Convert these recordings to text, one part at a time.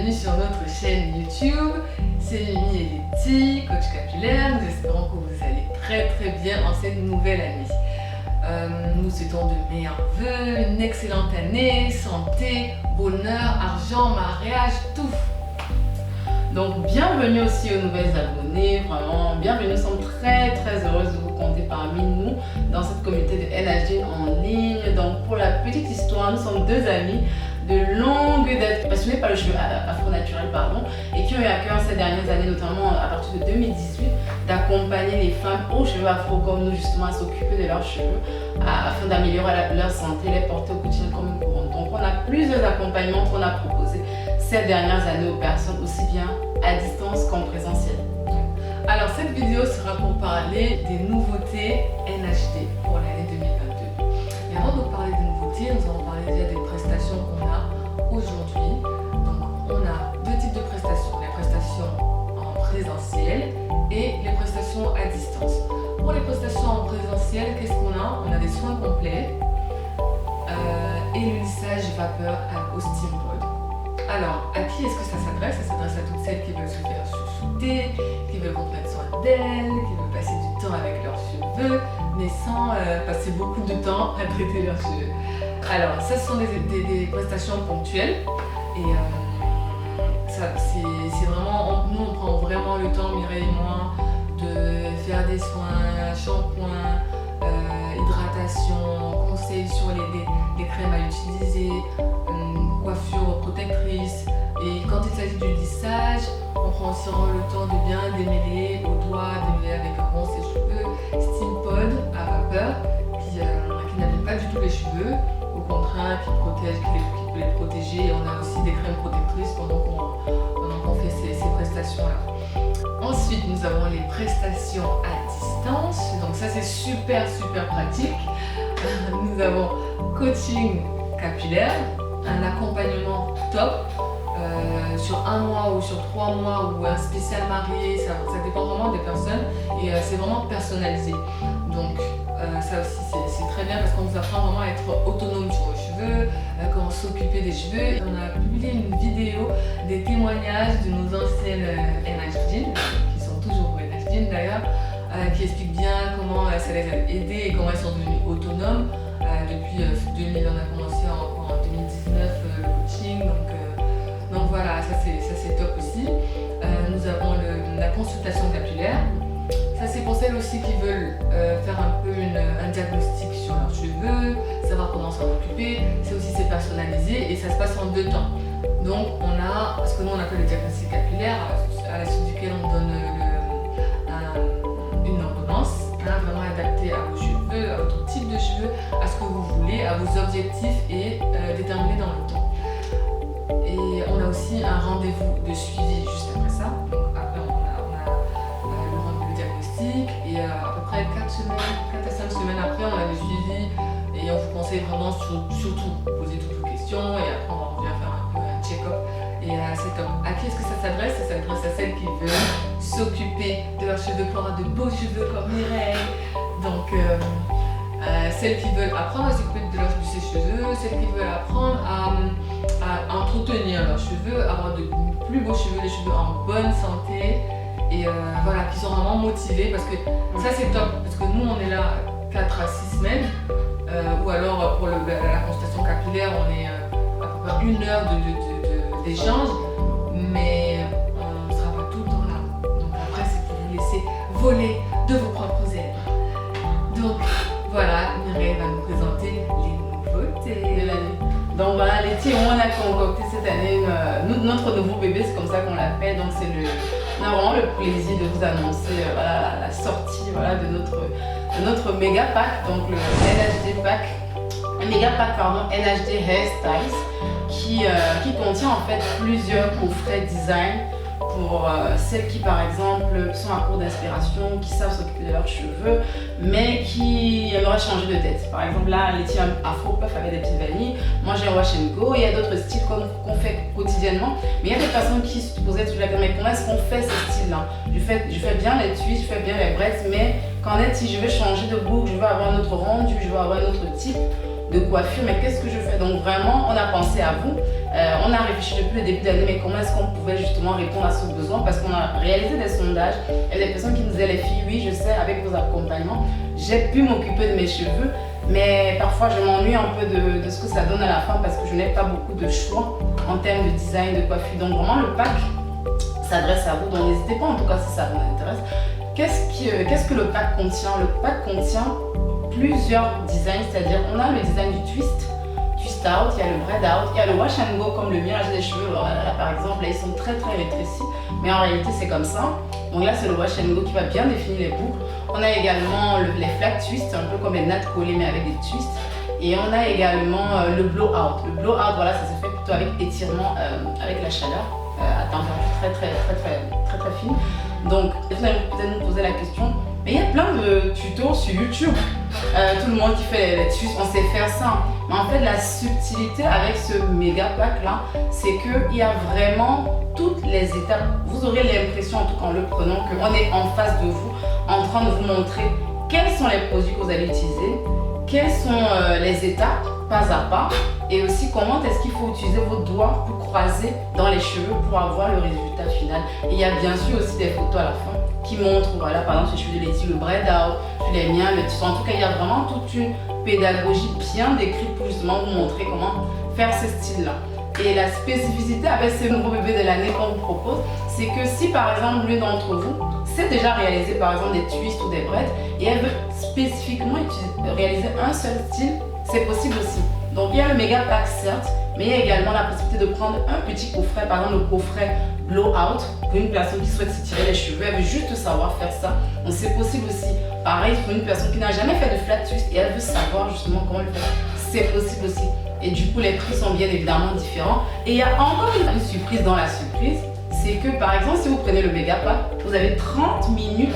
bienvenue sur notre chaîne YouTube. C'est Mimi et Letty, coach capillaire. Nous espérons que vous allez très bien en cette nouvelle année. Nous souhaitons de meilleurs vœux, une excellente année, santé, bonheur, argent, mariage, tout. Donc bienvenue aussi aux nouvelles abonnés, vraiment bienvenue, nous sommes très heureuses de vous compter parmi nous dans cette communauté de NHD en ligne. Donc pour la petite histoire, nous sommes deux amis de longue date passionnés par le cheveu afro-naturel et qui ont eu à cœur ces dernières années, notamment à partir de 2018, d'accompagner les femmes aux cheveux afro comme nous justement à s'occuper de leurs cheveux afin d'améliorer leur santé, les porter au quotidien comme une couronne. Donc on a plusieurs accompagnements qu'on a proposés ces dernières années aux personnes, aussi bien à distance qu'en présentiel. Alors cette vidéo sera pour parler des nouveautés NHD pour l'année 2022. Mais avant de parler des nouveautés, nous allons parler déjà des prestations qu'on a aujourd'hui. Donc on a deux types de prestations, les prestations en présentiel et les prestations à distance. Pour les prestations en présentiel, qu'est-ce qu'on a? On a des soins complets et le lissage vapeur au steam pod. Alors, à qui est-ce que ça s'adresse? Ça s'adresse à toutes celles qui veulent se faire chouchouter, qui veulent qu'on prenne soin d'elles, qui veulent passer du temps avec leurs cheveux, mais sans passer beaucoup de temps à traiter leurs cheveux. Alors, ça, ce sont des prestations ponctuelles et c'est vraiment, nous on prend vraiment le temps, Mireille et moi, de faire des soins, shampoing, hydratation, conseils sur les crèmes à utiliser, coiffure protectrice. Et quand il s'agit du lissage, on prend aussi le temps de bien démêler au doigt, démêler avec un bon sèche-cheveux, steam pod à vapeur qui n'abîme pas du tout les cheveux, au contraire qui protège, qui peut les protéger. Et on a aussi des crèmes protectrices pendant qu'on fait ces prestations-là. Ensuite, nous avons les prestations à distance. Donc ça c'est super pratique. Nous avons coaching capillaire, un accompagnement top sur un mois ou sur 3 mois ou un spécial marié, ça dépend vraiment des personnes et c'est vraiment personnalisé. Donc ça aussi c'est très bien parce qu'on nous apprend vraiment à être autonome sur les cheveux, comment s'occuper des cheveux. On a publié une vidéo des témoignages de nos anciennes NHD, qui sont toujours NHD d'ailleurs, qui expliquent bien comment ça les a aidées et comment elles sont devenues autonomes. Depuis 2000, on a commencé en 2019 le coaching, donc voilà, ça c'est top aussi. Nous avons la consultation capillaire. Ça c'est pour celles aussi qui veulent faire un peu un diagnostic sur leurs cheveux, savoir comment s'en occuper. C'est personnalisé et ça se passe en 2 temps. Donc on a ce que nous on appelle le diagnostic capillaire, à la suite duquel on donne une ordonnance vraiment adaptée à vos cheveux, à votre type de cheveux, à ce que vous voulez, à vos objectifs et déterminé dans le temps. Et on a aussi un rendez-vous de suivi juste après ça. Donc après on a le rendez-vous diagnostic et à peu près 4 à 5 semaines après on a le suivi et on vous conseille vraiment surtout poser toutes vos questions et après on revient faire un peu un check-up et c'est top. À qui est-ce que ça s'adresse? Ça s'adresse à celles qui veulent s'occuper de leurs cheveux pour avoir de beaux cheveux comme Mireille. Donc celles qui veulent apprendre à s'occuper de ses cheveux, celles qui veulent apprendre à entretenir leurs cheveux, avoir de plus beaux cheveux, des cheveux en bonne santé et voilà, qui sont vraiment motivés parce que ça c'est top parce que nous on est là 4 à 6 semaines ou alors pour la consultation capillaire on est à peu près 1 heure d'échange mais on ne sera pas tout le temps là. Donc après c'est pour vous laisser voler de vos propres ailes. Donc voilà, Mireille va nous présenter les nouveautés de l'année. Donc voilà, Letty, on a concocté cette année notre nouveau bébé, c'est comme ça qu'on l'appelle. Donc on a vraiment le plaisir de vous annoncer la sortie de notre méga pack, donc le NHD pack, un méga pack NHD Hairstyles qui contient en fait plusieurs coffrets design pour celles qui par exemple sont à court d'inspiration, qui savent s'occuper de leurs cheveux mais qui aimeraient changer de tête. Par exemple là, Letty Afro Puff avec des petites vanilles, moi j'ai Wash & Go, il y a d'autres styles qu'on fait quotidiennement, mais il y a des personnes qui se posaient toujours la question, mais comment est-ce qu'on fait ces styles là? Je fais bien les twists, je fais bien les braids, mais qu'en est si je veux changer de boucle, je veux avoir un autre rendu, je veux avoir un autre type de coiffure, mais qu'est-ce que je fais? Donc vraiment on a pensé à vous On a réfléchi depuis le début de l'année, mais comment est-ce qu'on pouvait justement répondre à ce besoin, parce qu'on a réalisé des sondages et des personnes qui nous disaient, les filles, oui, je sais, avec vos accompagnements, j'ai pu m'occuper de mes cheveux, mais parfois je m'ennuie un peu de ce que ça donne à la fin parce que je n'ai pas beaucoup de choix en termes de design, de coiffure. Donc vraiment, le pack s'adresse à vous, donc n'hésitez pas en tout cas si ça vous intéresse. Qu'est-ce que le pack contient? Le pack contient plusieurs designs, c'est-à-dire on a le design du twist out, il y a le braid out, il y a le wash and go comme le mien, j'ai des cheveux, là, par exemple, là ils sont très rétrécis, mais en réalité c'est comme ça. Donc là c'est le wash and go qui va bien définir les boucles. On a également les flat twists, un peu comme les nattes collées mais avec des twists. Et on a également le blow out. Le blow out, voilà, ça se fait plutôt avec étirement, avec la chaleur, à température très fine. Donc vous allez peut-être nous poser la question, mais il y a plein de tutos sur YouTube. Tout le monde qui fait les twists, on sait faire ça. Mais en fait, la subtilité avec ce méga pack là, c'est qu'il y a vraiment toutes les étapes. Vous aurez l'impression, en tout cas en le prenant, qu'on est en face de vous, en train de vous montrer quels sont les produits que vous allez utiliser, quelles sont les étapes, pas à pas, et aussi comment est-ce qu'il faut utiliser vos doigts pour croiser dans les cheveux pour avoir le résultat final. Et il y a bien sûr aussi des photos à la fin qui montrent, voilà, par exemple, si je fais de Letty, le braid out, je les miens, le tissu. En tout cas, il y a vraiment toute une pédagogie bien décrite pour justement vous montrer comment faire ce style-là. Et la spécificité avec ce nouveau bébé de l'année qu'on vous propose, c'est que si par exemple l'une d'entre vous sait déjà réaliser par exemple des twists ou des braids et elle veut spécifiquement réaliser un seul style, c'est possible aussi. Donc il y a le méga pack certes, mais il y a également la possibilité de prendre un petit coffret, par exemple le coffret blow out, pour une personne qui souhaite s'étirer les cheveux, elle veut juste savoir faire ça. Donc c'est possible aussi. Pareil pour une personne qui n'a jamais fait de flat twist et elle veut savoir justement comment le faire, c'est possible aussi. Et du coup les prix sont bien évidemment différents. Et il y a encore une surprise dans la surprise, c'est que par exemple si vous prenez le méga pack, vous avez 30 minutes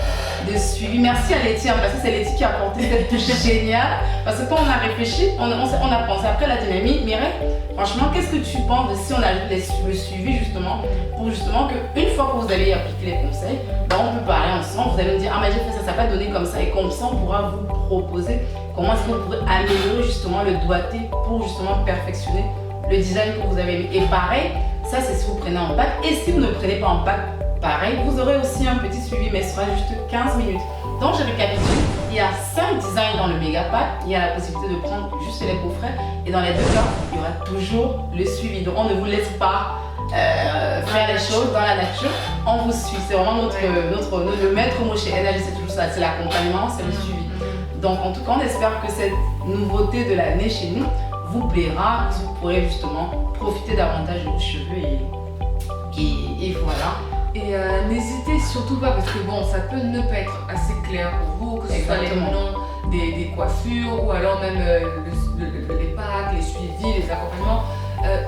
de suivi. Merci à Letty, parce que c'est Letty qui a apporté cette touche géniale. Parce que quand on a réfléchi, on a pensé après la dynamique, Mireille, franchement, qu'est-ce que tu penses de si on ajoute le suivi justement, pour justement qu'une fois que vous allez appliquer les conseils, ben on peut parler ensemble, vous allez me dire, ah mais j'ai fait ça, ça n'a pas donné comme ça, et comme ça on pourra vous proposer comment est-ce que vous pourrez améliorer justement le doigté pour justement perfectionner le design que vous avez mis. Et pareil, ça c'est si vous prenez en pack, et si vous ne prenez pas en pack, pareil, vous aurez aussi un petit suivi, mais ce sera juste 15 minutes. Donc je récapitule, il y a 5 designs dans le méga pack, il y a la possibilité de prendre juste les coffrets, et dans les deux cas, il y aura toujours le suivi. Donc on ne vous laisse pas faire les choses dans la nature, on vous suit. C'est vraiment le maître mot chez NAG, c'est toujours ça, c'est l'accompagnement, c'est le suivi. Donc en tout cas, on espère que cette nouveauté de l'année chez nous vous plaira, que vous pourrez justement profiter davantage de vos cheveux et voilà. Et n'hésitez surtout pas, parce que bon, ça peut ne pas être assez clair pour vous, que ce soit les noms des coiffures ou alors même les packs, les suivis, les accompagnements.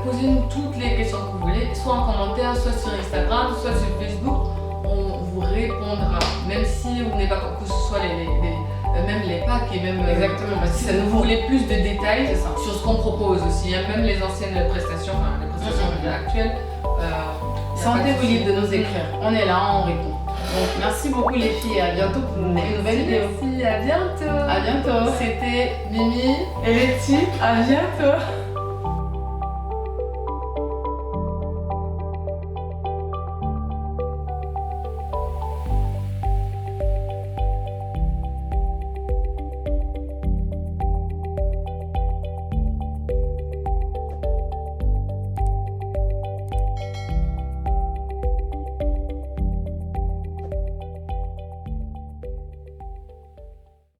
Posez-nous toutes les questions que vous voulez, soit en commentaire, soit sur Instagram, soit sur Facebook. On vous répondra, même si vous n'avez pas, que ce soit même les packs et même exactement, parce que si vous voulez plus de détails sur ce qu'on propose aussi, hein, même les anciennes prestations, enfin les prestations actuelles. Sentez-vous libre de nous écrire, on est là, on répond. Donc merci beaucoup les filles et à bientôt pour une nouvelle vidéo. Merci, à bientôt. À bientôt. C'était Mimi et Letty, à bientôt.